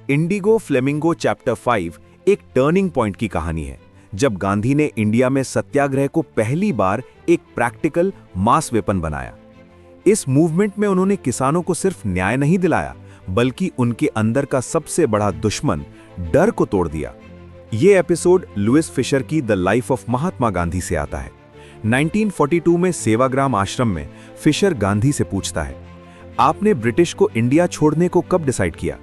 Indigo flamingo chapter 5 एक turning point की कहानी है, जब गांधी ने इंडिया में सत्याग्रह को पहली बार एक प्रैक्टिकल मास वेपन बनाया। इस मूवमेंट में उन्होंने किसानों को सिर्फ न्याय नहीं दिलाया, बल्कि उनके अंदर का सबसे बड़ा दुश्मन डर को तोड़ दिया। ये एपिसोड लुइस फिशर की the life of Mahatma Gandhi से आता है। 1942 में सेवाग्राम आश्रम में फिशर गांधी से पूछता है, आपने ब्रिटिश को इंडिया छोड़ने को कब डिसाइड किया?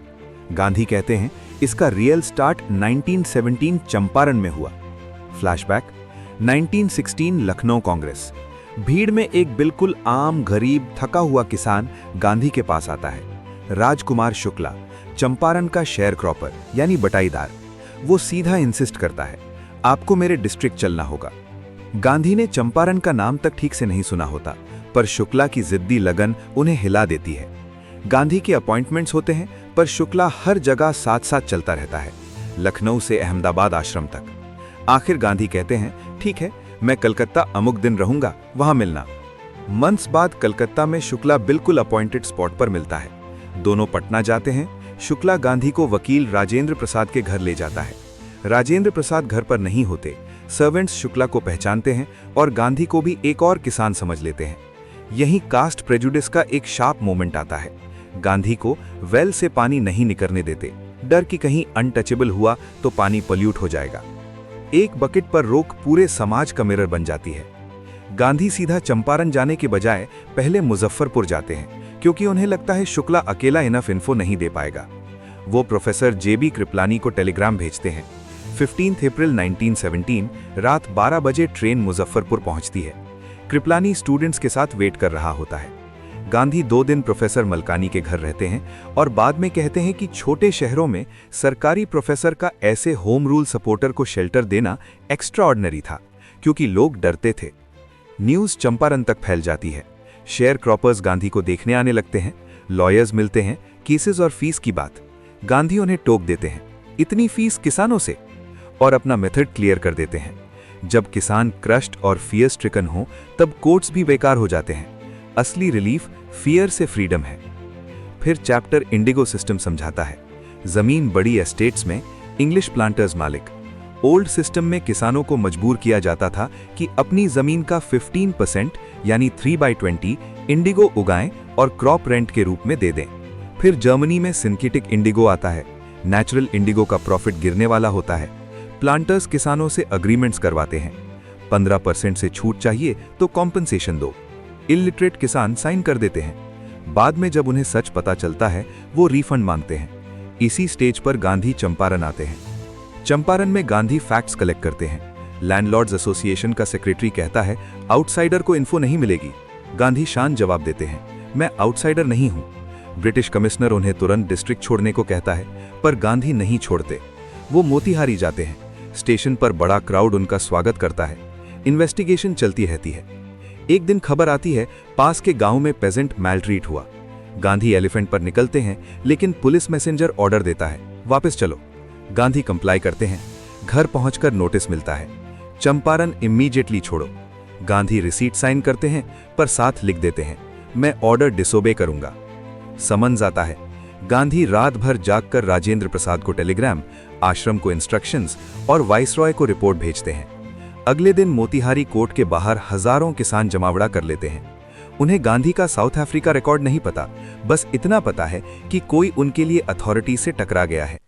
गांधी कहते हैं, इसका रियल स्टार्ट 1917 चंपारण में हुआ। फ्लैशबैक 1916 लखनऊ कांग्रेस। भीड़ में एक बिल्कुल आम गरीब थका हुआ किसान गांधी के पास आता है। राजकुमार शुक्ला, चंपारण का शेयर क्रॉपर यानी बटाईदार। वो सीधा इंसिस्ट करता है, आपको मेरे डिस्ट्रिक्ट चलना होगा। गांधी ने चंपारण का नाम तक ठीक से नहीं सुना होता, पर शुक्ला की जिद्दी लगन उन्हें हिला देती है। गांधी के अपॉइंटमेंट्स होते हैं, पर शुक्ला हर जगह साथ साथ चलता रहता है, लखनऊ से अहमदाबाद आश्रम तक। आखिर गांधी कहते हैं, ठीक है, मैं कलकत्ता अमुक दिन रहूंगा, वहां मिलना। मंथ्स बाद कलकत्ता में शुक्ला बिल्कुल अपॉइंटेड स्पॉट पर मिलता है। दोनों पटना जाते हैं। शुक्ला गांधी को वकील राजेंद्र प्रसाद के घर ले जाता है। राजेंद्र प्रसाद घर पर नहीं होते। सर्वेंट्स शुक्ला को पहचानते हैं और गांधी को भी एक और किसान समझ लेते हैं। यहीं कास्ट प्रेजुडिस का एक शार्प मोमेंट आता है। गांधी को वेल से पानी नहीं निकलने देते, डर कि कहीं अनटचेबल हुआ तो पानी पॉल्यूट हो जाएगा। एक बकेट पर रोक पूरे समाज का मिरर बन जाती है। गांधी सीधा चंपारण जाने के बजाय पहले मुजफ्फरपुर जाते हैं, क्योंकि उन्हें लगता है शुक्ला अकेला इनफ इन्फो नहीं दे पाएगा। वो प्रोफेसर जेबी कृपलानी को टेलीग्राम भेजते हैं। 15 अप्रैल 1917 रात 12 बजे ट्रेन मुजफ्फरपुर पहुंचती है। कृपलानी स्टूडेंट्स के साथ वेट कर रहा होता है। गांधी 2 दिन प्रोफेसर मलकानी के घर रहते हैं और बाद में कहते हैं कि छोटे शहरों में सरकारी प्रोफेसर का ऐसे होम रूल सपोर्टर को शेल्टर देना एक्स्ट्राऑर्डिनरी था, क्योंकि लोग डरते थे। न्यूज़ चंपारण तक फैल जाती है। शेयर क्रॉपर्स गांधी को देखने आने लगते हैं। लॉयर्स मिलते हैं। केसेस और फीस की बात। गांधी उन्हें टोक देते हैं, इतनी फीस किसानों से, और अपना मेथड क्लियर कर देते हैं। जब किसान क्रश्ड और फियर स्ट्रिकन हो, तब कोर्ट्स भी बेकार हो जाते हैं। असली रिलीफ फियर से फ्रीडम है। फिर चैप्टर इंडिगो सिस्टम समझाता है। जमीन बड़ी एस्टेट्स में इंग्लिश प्लांटर्स मालिक। ओल्ड सिस्टम में किसानों को मजबूर किया जाता था कि अपनी जमीन का 15% यानी 3/20 इंडिगो उगाएं और क्रॉप रेंट के रूप में दे दें। फिर जर्मनी में सिंथेटिक इंडिगो आता है। नेचुरल इंडिगो का प्रॉफिट गिरने वाला होता है। प्लांटर्स किसानों से अग्रीमेंट्स करवाते हैं। 15% से छूट चाहिए तो कॉम्पनसेशन दो। इलिटरेट किसान साइन कर देते हैं। बाद में जब उन्हें सच पता चलता है, वो रिफंड मांगते हैं। इसी स्टेज पर गांधी चंपारण आते हैं। चंपारण में गांधी फैक्ट्स कलेक्ट करते हैं। लैंडलॉर्ड्स एसोसिएशन का सेक्रेटरी कहता है, आउटसाइडर को इन्फो नहीं मिलेगी। गांधी शांत जवाब देते हैं, मैं आउटसाइडर नहीं हूं। ब्रिटिश कमिश्नर उन्हें तुरंत डिस्ट्रिक्ट छोड़ने को कहता है, पर गांधी नहीं छोड़ते। वो मोतीहारी जाते हैं। स्टेशन पर बड़ा क्राउड उनका स्वागत करता है। इन्वेस्टिगेशन चलती रहती है। एक दिन खबर आती है, पास के गांव में पेजेंट मैलट्रीट हुआ। गांधी एलिफेंट पर निकलते हैं, लेकिन पुलिस मैसेंजर ऑर्डर देता है, वापस चलो। गांधी कंप्लाई करते हैं। घर पहुंचकर नोटिस मिलता है, चंपारण इमीडिएटली छोड़ो। गांधी रिसीट साइन करते हैं, पर साथ लिख देते हैं, मैं ऑर्डर डिसोबे करूंगा। समन्स आता है। गांधी रात भर जागकर राजेंद्र प्रसाद को टेलीग्राम, आश्रम को इंस्ट्रक्शंस और वाइसरॉय को रिपोर्ट भेजते हैं। अगले दिन मोतीहारी कोर्ट के बाहर हजारों किसान जमावड़ा कर लेते हैं। उन्हें गांधी का साउथ अफ्रीका रिकॉर्ड नहीं पता, बस इतना पता है कि कोई उनके लिए अथॉरिटी से टकरा गया है।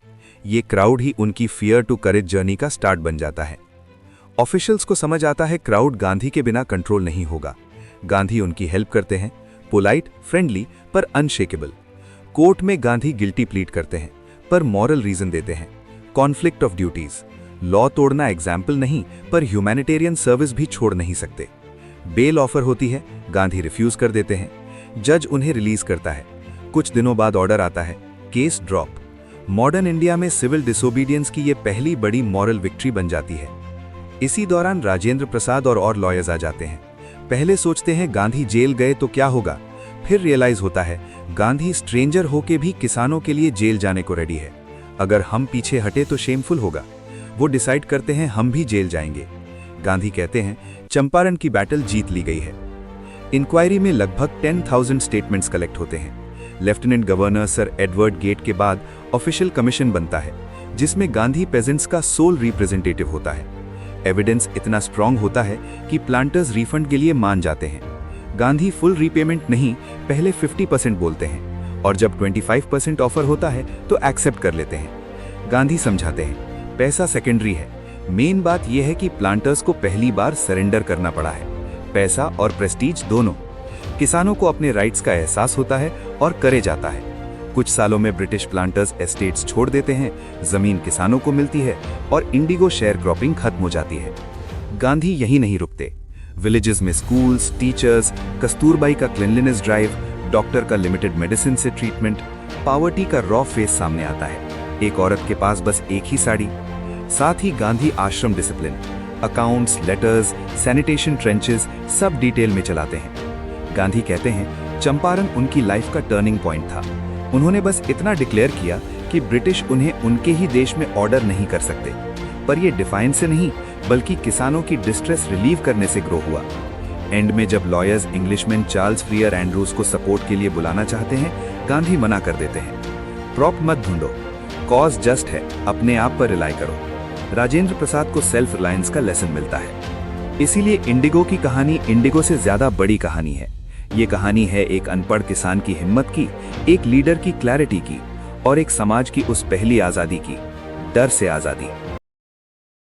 ये क्राउड ही उनकी फियर टू करेज जर्नी का स्टार्ट बन जाता है। ऑफिशियल्स को समझ आता है क्राउड गांधी के बिना कंट्रोल नहीं होगा। गांधी उनकी हेल्प करते हैं, पोलाइट, फ्रेंडली पर अनशेकेबल। कोर्ट में गांधी गिल्टी प्लीड करते हैं, पर मॉरल रीजन देते हैं, कॉन्फ्लिक्ट ऑफ ड्यूटीज। लॉ तोड़ना एग्जाम्पल नहीं, पर ह्यूमैनिटेरियन सर्विस भी छोड़ नहीं सकते। बेल ऑफर होती है, गांधी रिफ्यूज कर देते हैं। जज उन्हें रिलीज करता है। कुछ दिनों बाद ऑर्डर आता है, केस ड्रॉप। मॉडर्न इंडिया में सिविल डिसोबीडियंस की ये पहली बड़ी मॉरल विक्ट्री बन जाती है। इसी दौरान राजेंद्र प्रसाद और लॉयर्स आ जाते हैं। पहले सोचते हैं गांधी जेल गए तो क्या होगा, फिर रियलाइज होता है गांधी स्ट्रेंजर होके भी किसानों के लिए जेल जाने को रेडी है। अगर हम पीछे हटे तो शेमफुल होगा। वो डिसाइड करते हैं हम भी जेल जाएंगे। गांधी कहते हैं चंपारण की बैटल जीत ली गई है। इंक्वायरी में लगभग 10,000 स्टेटमेंट्स कलेक्ट होते हैं। Lieutenant governor sir Edward Gait के बाद ऑफिशियल कमीशन बनता है, जिसमें गांधी पेजेंट्स का सोल रिप्रेजेंटेटिव होता है। एविडेंस इतना स्ट्रांग होता है कि प्लांटर्स रिफंड के लिए मान जाते हैं। गांधी फुल रीपेमेंट नहीं, पहले 50% बोलते हैं, और जब 25% ऑफर होता है तो एक्सेप्ट कर लेते हैं। गांधी समझाते हैं, पैसा सेकेंडरी है, मेन बात यह है कि प्लांटर्स को पहली बार सरेंडर करना पड़ा है, पैसा और प्रेस्टीज दोनों। किसानों को अपने राइट्स का एहसास होता है और करे जाता है। कुछ सालों में ब्रिटिश प्लांटर्स एस्टेट्स छोड़ देते हैं, जमीन किसानों को मिलती है और इंडिगो शेयर क्रॉपिंग खत्म हो जाती है। गांधी यही नहीं रुकते। विलेजेस में स्कूल्स, टीचर्स, कस्तूरबाई का क्लीनलीनेस ड्राइव, डॉक्टर का लिमिटेड मेडिसिन से ट्रीटमेंट, पावर्टी का रॉ फेस सामने आता है। एक औरत के पास बस एक ही साड़ी। साथ ही गांधी आश्रम discipline, accounts, letters, sanitation trenches सब डिटेल में चलाते हैं। गांधी कहते हैं, चंपारण उनकी लाइफ का टर्निंग पॉइंट था। उन्होंने बस इतना डिक्लेयर किया कि ब्रिटिश उन्हें उनके ही देश में ऑर्डर नहीं कर सकते, पर ये डिफाइंस से नहीं बल्कि किसानों की डिस्ट्रेस रिलीव करने से ग्रो हुआ। एंड में जब लॉयर्स इंग्लिशमैन चार्ल्स फ्रियर एंड्रूज को सपोर्ट के लिए बुलाना चाहते हैं, गांधी मना कर देते हैं। प्रॉप मत ढूंढो, कॉज जस्ट है, अपने आप पर रिलाई करो। राजेंद्र प्रसाद को सेल्फ रिलायंस का लेसन मिलता है। इसीलिए इंडिगो की कहानी इंडिगो से ज्यादा बड़ी कहानी है। ये कहानी है एक अनपढ़ किसान की हिम्मत की, एक लीडर की क्लैरिटी की और एक समाज की उस पहली आजादी की, डर से आजादी।